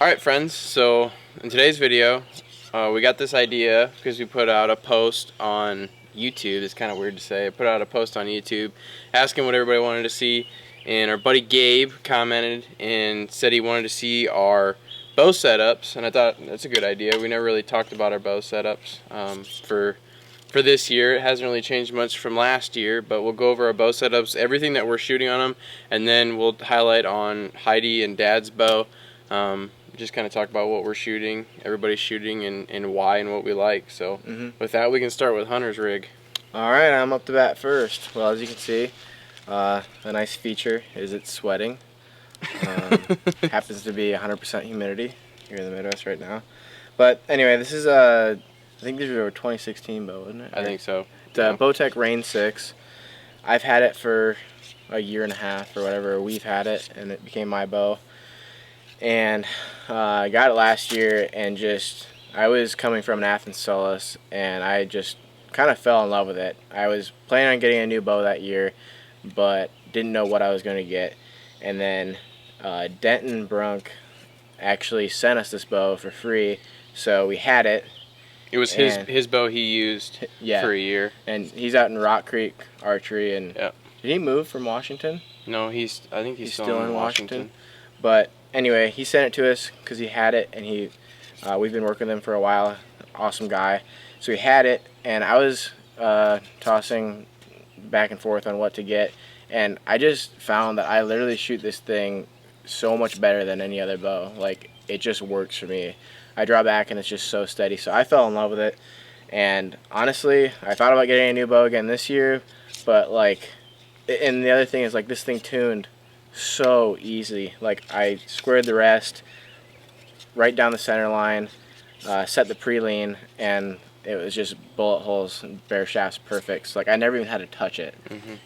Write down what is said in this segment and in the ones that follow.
Alright friends, so in today's video we got this idea because we put out a post on YouTube. It's kind of weird to say. I put out a post on YouTube asking what everybody wanted to see, and our buddy Gabe commented and said he wanted to see our bow setups, and I thought that's a good idea. We never really talked about our bow setups for this year. It hasn't really changed much from last year, but we'll go over our bow setups, everything that we're shooting on them, and then we'll highlight on Heidi and Dad's bow. Just kind of talk about what we're shooting, everybody's shooting, and why and what we like. So with that, we can start with Hunter's rig. Alright, I'm up to bat first. Well, as you can see, a nice feature is it's sweating. Happens to be 100% humidity here in the Midwest right now. But anyway, this is I think this is a 2016 bow, isn't it? I think so. It's a Bowtech Rain 6. I've had it for a year and a half or whatever. We've had it, and it became my bow. And I got it last year, and I was coming from an Athens Solus, and I just kind of fell in love with it. I was planning on getting a new bow that year, but didn't know what I was going to get. And then Denton Brunk actually sent us this bow for free, so we had it. It was his bow he used for a year. And he's out in Rock Creek Archery. And did he move from Washington? No, I think he's still in Washington. But anyway, he sent it to us because he had it, and we've been working with him for a while. Awesome guy. So he had it, and I was tossing back and forth on what to get, and I just found that I literally shoot this thing so much better than any other bow. Like, it just works for me. I draw back, and it's just so steady. So I fell in love with it, and honestly, I thought about getting a new bow again this year, but and the other thing is, this thing tuned so easy. I squared the rest right down the center line, set the pre-lean, and it was just bullet holes and bare shafts perfect. So I never even had to touch it.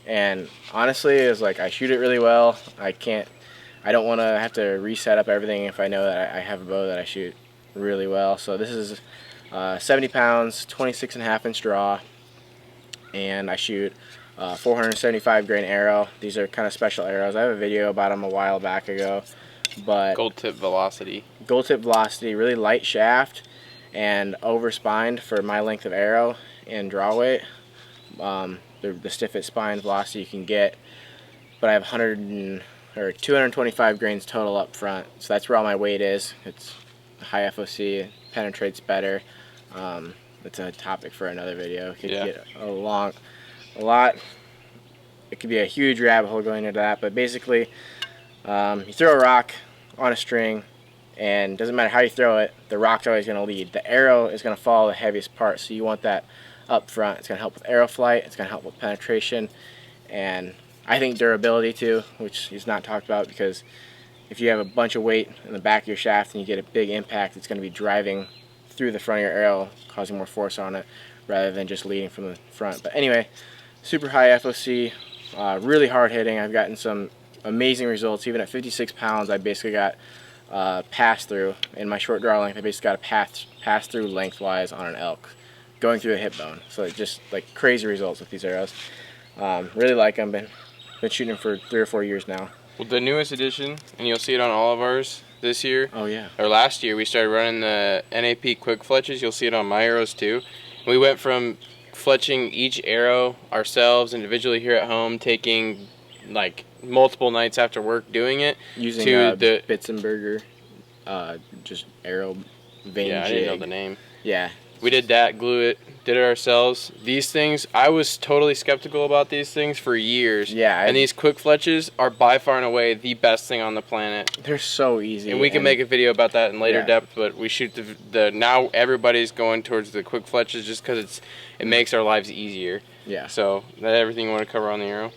And honestly, it was I shoot it really well. I don't want to have to reset up everything if I know that I have a bow that I shoot really well. So this is 70 pounds, 26.5-inch draw, and I shoot 475 grain arrow. These are kind of special arrows. I have a video about them a while back ago. But gold tip velocity, really light shaft, and over-spined for my length of arrow and draw weight. The stiffest spine velocity you can get. But I have 225 grains total up front, so that's where all my weight is. It's high FOC, it penetrates better. It's a topic for another video. It could get a lot. It could be a huge rabbit hole going into that, but basically, you throw a rock on a string, and it doesn't matter how you throw it, the rock's always going to lead. The arrow is going to follow the heaviest part, so you want that up front. It's going to help with arrow flight, it's going to help with penetration, and I think durability too, which is not talked about, because if you have a bunch of weight in the back of your shaft and you get a big impact, it's going to be driving through the front of your arrow, causing more force on it, rather than just leading from the front. But anyway, super high FOC, really hard hitting. I've gotten some amazing results. Even at 56 pounds, I basically got pass through. In my short draw length, I basically got a pass through lengthwise on an elk, going through a hip bone. So just crazy results with these arrows. Really like them. Been shooting them for 3 or 4 years now. Well, the newest edition, and you'll see it on all of ours this year. Oh yeah. Or last year, we started running the NAP quick fletches. You'll see it on my arrows too. We went from fletching each arrow ourselves individually here at home, taking multiple nights after work doing it, using the Bitzenberger just arrow vein I jig. didn't know the name. Yeah, we did that, glue it, did it ourselves. These things, I was totally skeptical about these things for years. Yeah, and these quick fletches are by far and away the best thing on the planet. They're so easy, and we can make a video about that in later depth. But we shoot the now everybody's going towards the quick fletches just because it makes our lives easier. Yeah. So that everything you want to cover on the arrow?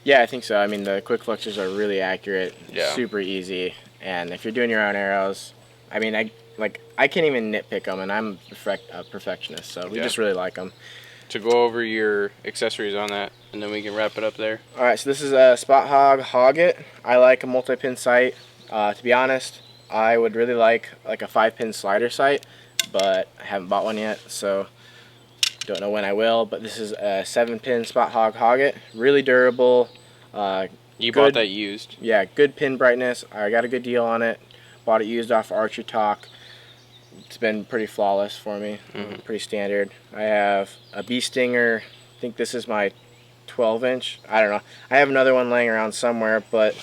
Yeah, I think so. I mean, the quick fletches are really accurate, super easy, and if you're doing your own arrows, I mean, I can't even nitpick them, and I'm a perfectionist, so we just really like them. To go over your accessories on that, and then we can wrap it up there. All right, so this is a Spot Hog Hog-It. I like a multi-pin sight. To be honest, I would really like a 5-pin slider sight, but I haven't bought one yet, so don't know when I will. But this is a 7-pin Spot Hog Hog-It. Really durable. You bought that used? Yeah, good pin brightness. I got a good deal on it. Bought it used off Archer Talk. It's been pretty flawless for me. Pretty standard. I have a bee stinger. I think this is my 12-inch. I don't know. I have another one laying around somewhere, but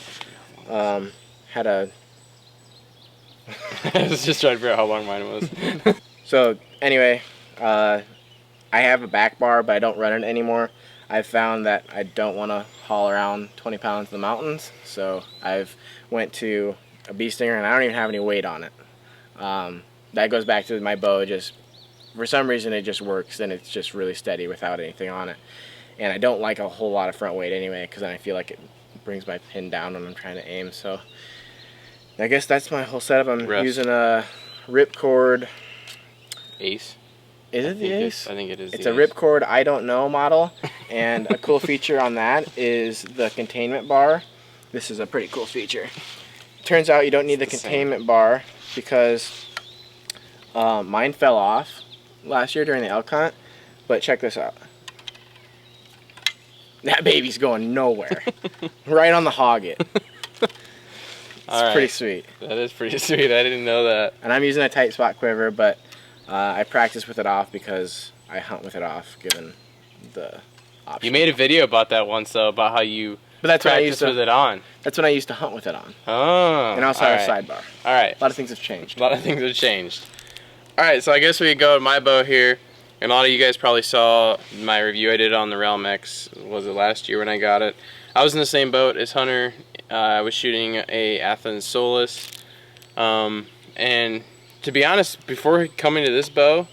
had a... I was just trying to figure out how long mine was. So anyway, I have a back bar, but I don't run it anymore. I've found that I don't want to haul around 20 pounds in the mountains, so I've went to a bee stinger, and I don't even have any weight on it. That goes back to my bow. Just for some reason it just works, and it's just really steady without anything on it. And I don't like a whole lot of front weight anyway, because then I feel like it brings my pin down when I'm trying to aim. So I guess that's my whole setup. I'm using a ripcord Ace. Is it the Ace? I think it is. It's a ripcord I don't know model, and a cool feature on that is the containment bar. This is a pretty cool feature. Turns out you don't need the containment bar because mine fell off last year during the elk hunt, but check this out. That baby's going nowhere. Right on the hogget. It's pretty sweet. That is pretty sweet. I didn't know that. And I'm using a tight spot quiver, but I practice with it off because I hunt with it off, given the option. You made a video about that once, though, about how you practice with it on. That's when I used to hunt with it on. Oh. And I also have a sidebar. All right. A lot of things have changed. A lot of things have changed. All right, so I guess we could go to my bow here. And a lot of you guys probably saw my review I did on the Realm X. Was it last year when I got it? I was in the same boat as Hunter. I was shooting a Athens Solus. And to be honest, before coming to this bow,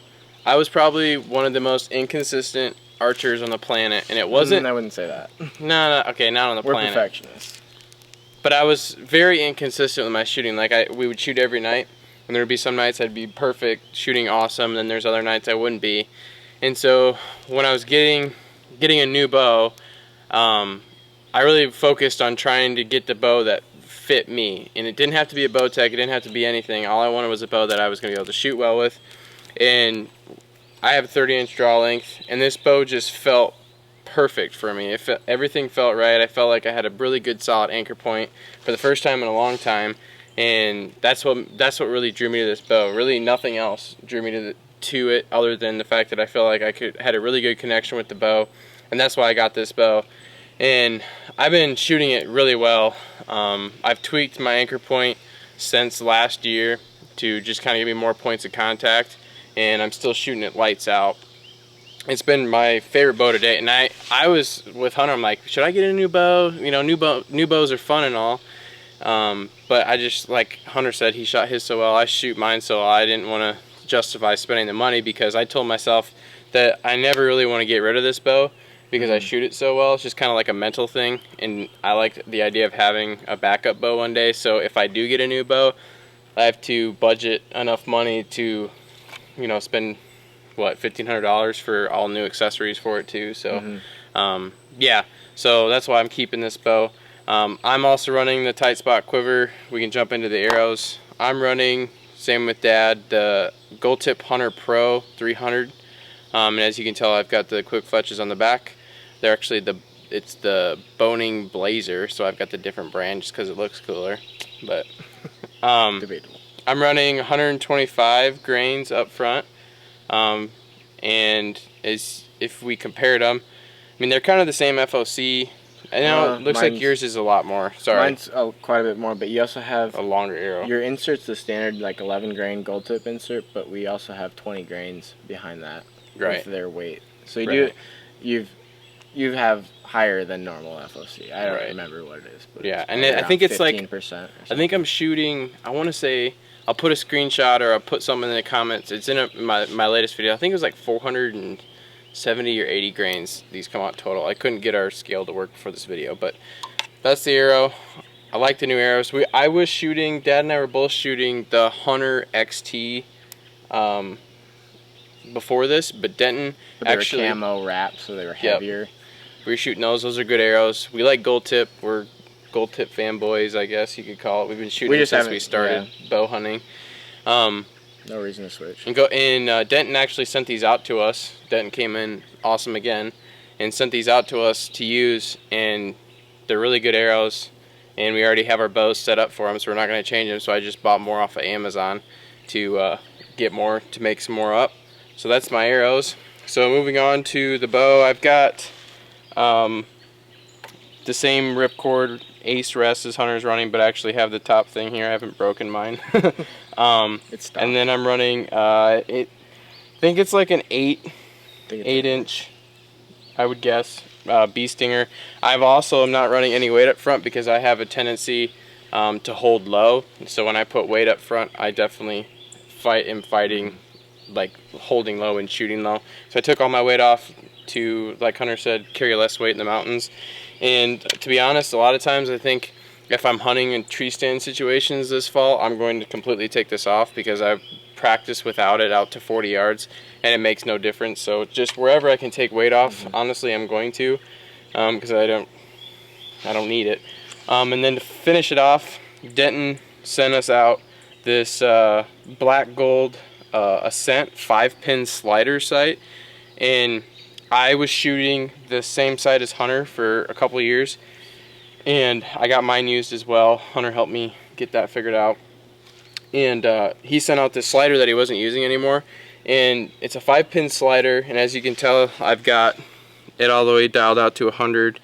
I was probably one of the most inconsistent archers on the planet, and it wasn't... I wouldn't say that. No, okay, not on the planet. We're perfectionists. But I was very inconsistent with my shooting. Like, we would shoot every night, and there would be some nights I'd be perfect, shooting awesome, and then there's other nights I wouldn't be. And so, when I was getting a new bow, I really focused on trying to get the bow that fit me, and it didn't have to be a bow tech, it didn't have to be anything. All I wanted was a bow that I was going to be able to shoot well with. And I have a 30-inch draw length, and this bow just felt perfect for me. Everything felt right. I felt like I had a really good solid anchor point for the first time in a long time, and that's what really drew me to this bow. Really nothing else drew me to it other than the fact that I felt like I had a really good connection with the bow, and that's why I got this bow. And I've been shooting it really well. I've tweaked my anchor point since last year to just kind of give me more points of contact, and I'm still shooting it lights out. It's been my favorite bow to date, and I was with Hunter, I'm like, should I get a new bow? You know, new bows are fun and all, but I just, like Hunter said, he shot his so well, I shoot mine so well, I didn't want to justify spending the money because I told myself that I never really want to get rid of this bow because I shoot it so well. It's just kind of like a mental thing, and I like the idea of having a backup bow one day. So if I do get a new bow, I have to budget enough money to, you know, spend what, $1,500 for all new accessories for it too. So yeah, so that's why I'm keeping this bow. I'm also running the tight spot quiver. We can jump into the arrows. I'm running, same with Dad, the Gold Tip Hunter Pro 300. And as you can tell, I've got the quick fletches on the back. They're actually it's the Boning Blazer, so I've got the different brand just because it looks cooler. But debatable. I'm running 125 grains up front, and if we compared them, I mean they're kind of the same FOC. I know it looks like yours is a lot more. Sorry, mine's quite a bit more, but you also have a longer arrow. Your insert's the standard like 11 grain gold tip insert, but we also have 20 grains behind that. Right. With their weight. So you have higher than normal FOC. I don't remember what it is. But yeah, and I think it's 15%. I think I'm shooting, I want to say, I'll put a screenshot or I'll put something in the comments. It's in my latest video. I think it was like 470 or 80 grains these come out total. I couldn't get our scale to work for this video, but that's the arrow. I like the new arrows. I was shooting, Dad and I were both shooting the Hunter XT before this, but Denton actually were camo wrapped, so they were heavier. Yep. We were shooting those are good arrows. We like gold tip. We're gold tip fanboys, I guess you could call it. We've been shooting since we started bow hunting. No reason to switch. And Denton actually sent these out to us. Denton came in awesome again and sent these out to us to use, and they're really good arrows. and we already have our bows set up for them, so we're not going to change them. So I just bought more off of Amazon to get more, to make some more up. So that's my arrows. So moving on to the bow, I've got the same ripcord Ace Rest as Hunter's running, but I actually have the top thing here. I haven't broken mine. And then I'm running, I think it's like an 8-inch, I would guess, bee stinger. I'm not running any weight up front because I have a tendency to hold low. So when I put weight up front, I definitely am fighting, like holding low and shooting low. So I took all my weight off to, like Hunter said, carry less weight in the mountains. And to be honest, a lot of times I think if I'm hunting in tree stand situations this fall, I'm going to completely take this off because I've practiced without it out to 40 yards and it makes no difference. So just wherever I can take weight off, honestly, I'm going to, because I don't need it. And then to finish it off, Denton sent us out this black gold Ascent 5-pin slider sight, and I was shooting the same sight as Hunter for a couple of years, and I got mine used as well. Hunter helped me get that figured out, and he sent out this slider that he wasn't using anymore, and it's a 5-pin slider, and as you can tell, I've got it all the way dialed out to 100.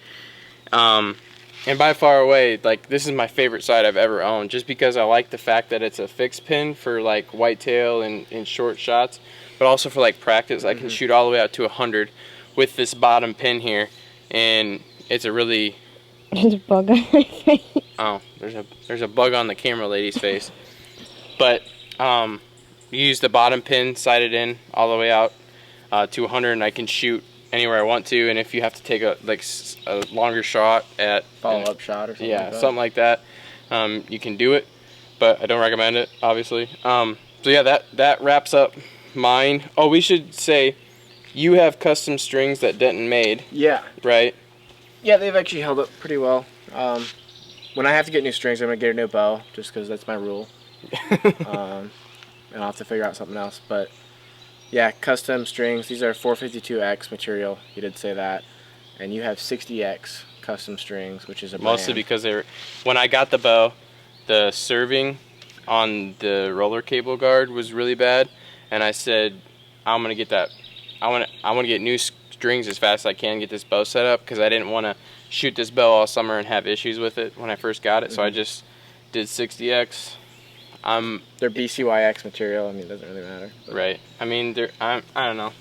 And by far away, like, this is my favorite sight I've ever owned, just because I like the fact that it's a fixed pin for like whitetail and short shots, but also for like practice. I can shoot all the way out to 100 with this bottom pin here, and it's a really... There's a bug on my face. Oh, there's a bug on the camera lady's face. But you use the bottom pin, sighted in all the way out to 100, and I can shoot anywhere I want to. And if you have to take a longer shot at follow-up shot or something, something like that, you can do it, but I don't recommend it, obviously. So yeah, that wraps up mine. Oh, we should say you have custom strings that Denton made. Yeah. Right? Yeah, they've actually held up pretty well. When I have to get new strings, I'm gonna get a new bow, just because that's my rule. And I'll have to figure out something else. But yeah, custom strings. These are 452X material. You did say that. And you have 60X custom strings, which is a brand. Mostly because when I got the bow, the serving on the roller cable guard was really bad, and I said, I'm gonna get that. I want to get new strings as fast as I can, get this bow set up, because I didn't want to shoot this bow all summer and have issues with it when I first got it. So I just did 60X. They're BCYX material. I mean, it doesn't really matter. But. Right. I mean, I don't know.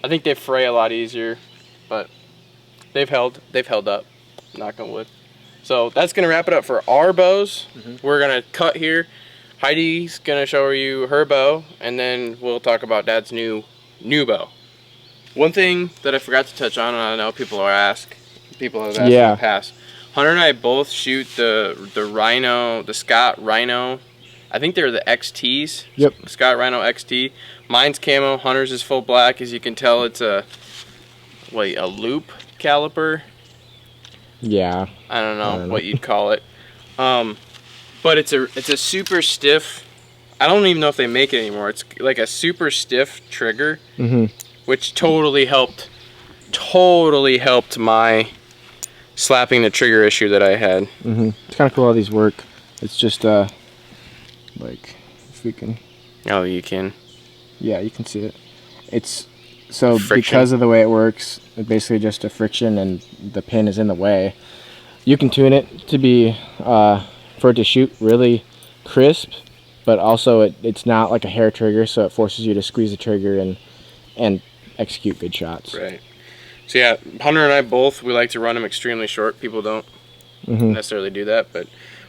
I think they fray a lot easier, but they've held up. Knock on wood. So that's gonna wrap it up for our bows. We're gonna cut here. Heidi's gonna show you her bow, and then we'll talk about Dad's new bow. One thing that I forgot to touch on, and I know people have asked in the past. Hunter and I both shoot the Rhino, the Scott Rhino. I think they're the XTs. Yep. Scott Rhino XT. Mine's camo. Hunter's is full black. As you can tell, it's a loop caliper. Yeah. I don't know what you'd call it. But it's a super stiff. I don't even know if they make it anymore. It's like a super stiff trigger, which totally helped my slapping the trigger issue that I had. It's kind of cool how these work. It's just like, if we can. Oh, you can. Yeah, you can see it. It's so friction. Because of the way it works, it's basically just a friction, and the pin is in the way. You can tune it to be for it to shoot really crisp, but also it's not like a hair trigger, so it forces you to squeeze the trigger and execute good shots. Right. So yeah, Hunter and I both, we like to run them extremely short. People don't necessarily do that, but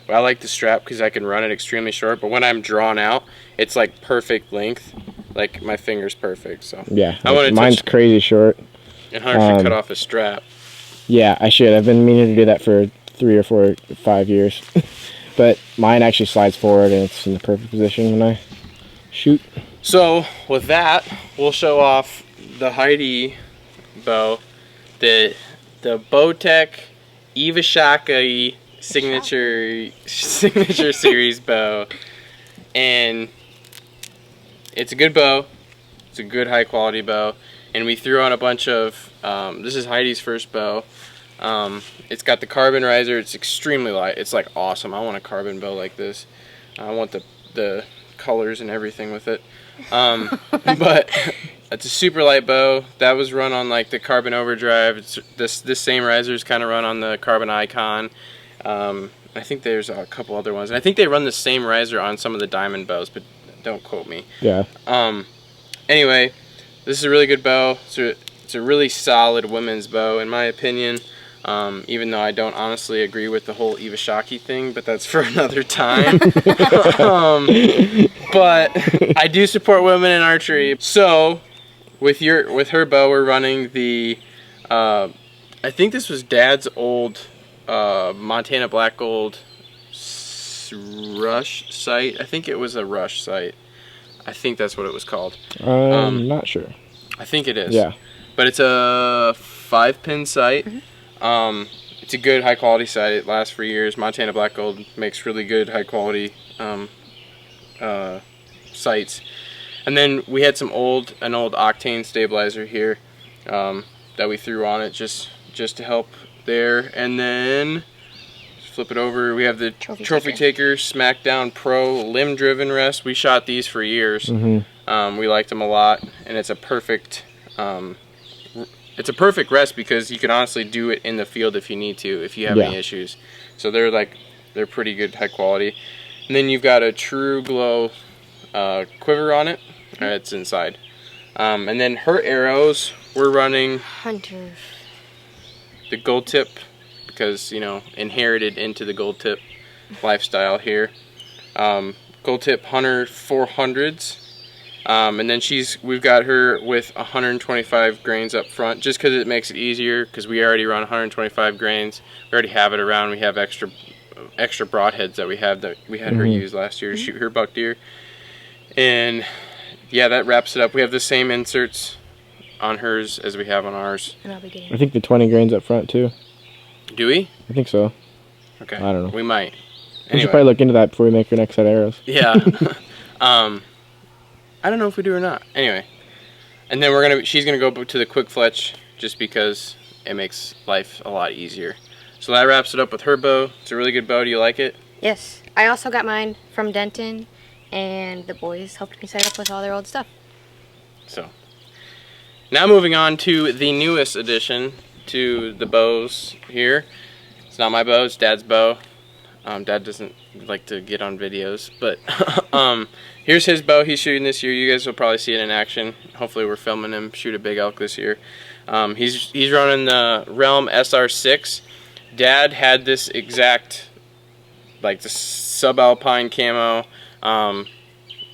I like the strap because I can run it extremely short. But when I'm drawn out, it's like perfect length. Like my finger's perfect. So yeah, mine's crazy short. And Hunter should cut off his strap. Yeah, I should. I've been meaning to do that for 3 or 4 or 5 years. But mine actually slides forward, and it's in the perfect position when I shoot. So with that, we'll show off the Heidi bow, the Bowtech Ivashaka signature series bow, and it's a good bow. It's a good high quality bow, and we threw on a bunch of. This is Heidi's first bow. It's got the carbon riser. It's extremely light. It's like awesome. I want a carbon bow like this. I want the colors and everything with it. But it's a super light bow. That was run on like the carbon overdrive. It's this same riser is kind of run on the carbon icon. I think there's a couple other ones. And I think they run the same riser on some of the diamond bows, but don't quote me. Yeah. Anyway, this is a really good bow. It's a really solid women's bow, in my opinion. Even though I don't honestly agree with the whole Iwasaki thing, but that's for another time. But I do support women in archery. So, with her bow, we're running the, I think this was Dad's old Montana Black Gold Rush sight. I think it was a Rush sight. I think that's what it was called. I'm not sure. I think it is. Yeah. But it's a 5-pin sight. It's a good high quality sight. It lasts for years. Montana Black Gold makes really good high quality sights. And then we had an old octane stabilizer here that we threw on it just to help there. And then flip it over. We have the Trophy Taker Smackdown Pro limb driven rest. We shot these for years. We liked them a lot, and it's a perfect rest because you can honestly do it in the field if you need to, if you have any issues. So they're pretty good, high quality. And then you've got a True Glow quiver on it. It's inside. And then her arrows, we're running Hunter. The gold tip because, you know, inherited into the gold tip lifestyle here. Gold tip Hunter 400s. And then we've got her with 125 grains up front, just because it makes it easier, because we already run 125 grains. We already have it around. We have extra broadheads that we had her use last year to shoot her buck deer. And yeah, that wraps it up. We have the same inserts on hers as we have on ours. And I'll be getting I think the 20 grains up front too. Do we? I think so. Okay. I don't know. We might. We should probably look into that before we make our next set of arrows. Yeah. I don't know if we do or not. Anyway, and then she's gonna go to the quick fletch just because it makes life a lot easier. So that wraps it up with her bow. It's a really good bow. Do you like it? Yes. I also got mine from Denton, and the boys helped me set up with all their old stuff. So now moving on to the newest addition to the bows here. It's not my bow. It's Dad's bow. Dad doesn't like to get on videos, but here's his bow he's shooting this year. You guys will probably see it in action. Hopefully we're filming him shoot a big elk this year. He's running the Realm SR6. Dad had this exact, like the subalpine camo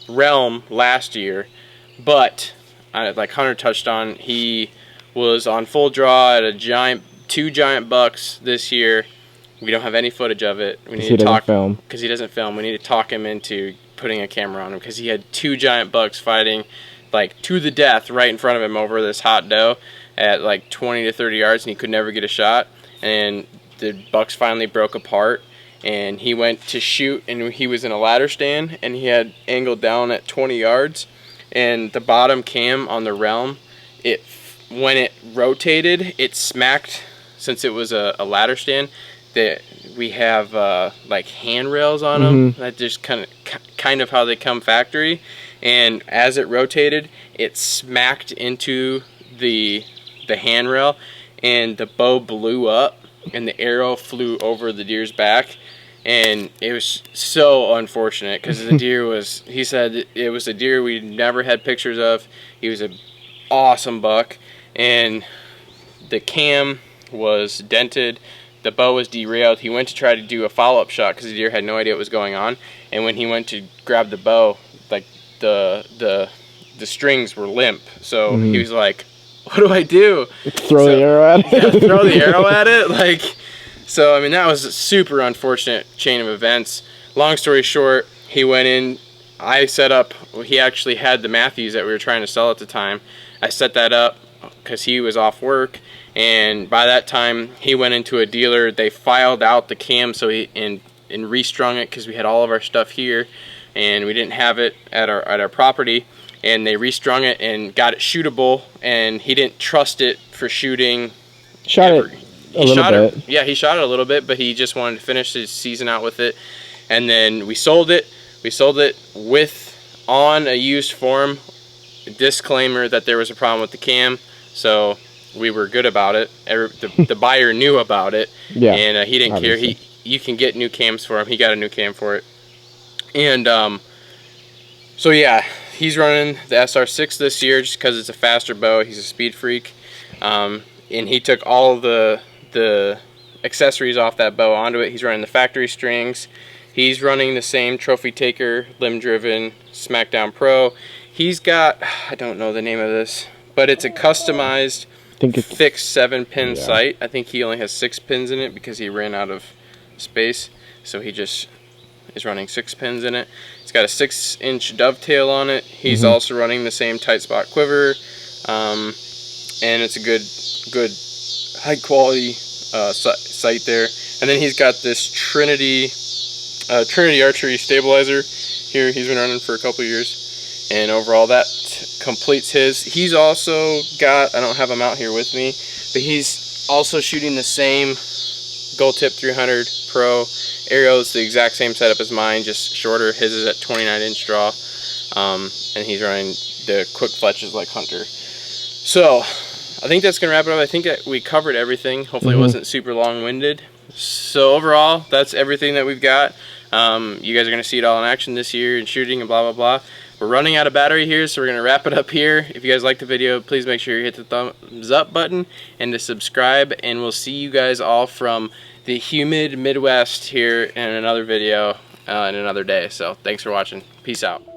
Realm last year, but like Hunter touched on, he was on full draw at two giant bucks this year. We don't have any footage of it. We need to talk because he doesn't film. We need to talk him into putting a camera on him because he had two giant bucks fighting like to the death right in front of him over this hot doe at like 20 to 30 yards, and he could never get a shot. And the bucks finally broke apart, and he went to shoot, and he was in a ladder stand, and he had angled down at 20 yards, and the bottom cam on the Realm, when it rotated, it smacked. Since it was a ladder stand, that we have like handrails on them that just kind of how they come factory, and as it rotated, it smacked into the handrail, and the bow blew up, and the arrow flew over the deer's back, and it was so unfortunate because the deer he said it was a deer we never had pictures of. He was an awesome buck, and the cam was dented. The bow was derailed. He went to try to do a follow-up shot because the deer had no idea what was going on. And when he went to grab the bow, like the strings were limp. So he was like, "What do I do?" Throw the arrow at it. Yeah, throw the arrow at it. Like, so I mean that was a super unfortunate chain of events. Long story short, he went in. I set up. He actually had the Matthews that we were trying to sell at the time. I set that up because he was off work. And by that time, he went into a dealer. They filed out the cam and restrung it because we had all of our stuff here, and we didn't have it at our property. And they restrung it and got it shootable. And he didn't trust it for shooting. Shot it he shot it. Yeah, he shot it a little bit, but he just wanted to finish his season out with it. And then we sold it. We sold it on a used form. Disclaimer that there was a problem with the cam, so we were good about it. The buyer knew about it, yeah, and he didn't obviously. care. You can get new cams for him. He got a new cam for it, and so yeah, he's running the SR6 this year just because it's a faster bow. He's a speed freak, and he took all the accessories off that bow onto it. He's running the factory strings. He's running the same Trophy Taker limb driven Smackdown Pro. He's got, I don't know the name of this, but it's a customized fixed 7-pin sight. I think he only has 6 pins in it because he ran out of space, so he just is running 6 pins in it. It's got a 6-inch dovetail on it. He's also running the same tight spot quiver, and it's a good high quality sight there. And then he's got this Trinity archery stabilizer here. He's been running for a couple years. And overall, that completes his. He's also got, I don't have him out here with me, but he's also shooting the same Gold Tip 300 Pro arrows, the exact same setup as mine, just shorter. His is at 29-inch draw, and he's running the quick fletches like Hunter. So, I think that's going to wrap it up. I think that we covered everything. Hopefully it wasn't super long-winded. So overall, that's everything that we've got. You guys are going to see it all in action this year and shooting and blah, blah, blah. We're running out of battery here, so we're going to wrap it up here. If you guys liked the video, please make sure you hit the thumbs up button and to subscribe. And we'll see you guys all from the humid Midwest here in another video in another day. So thanks for watching. Peace out.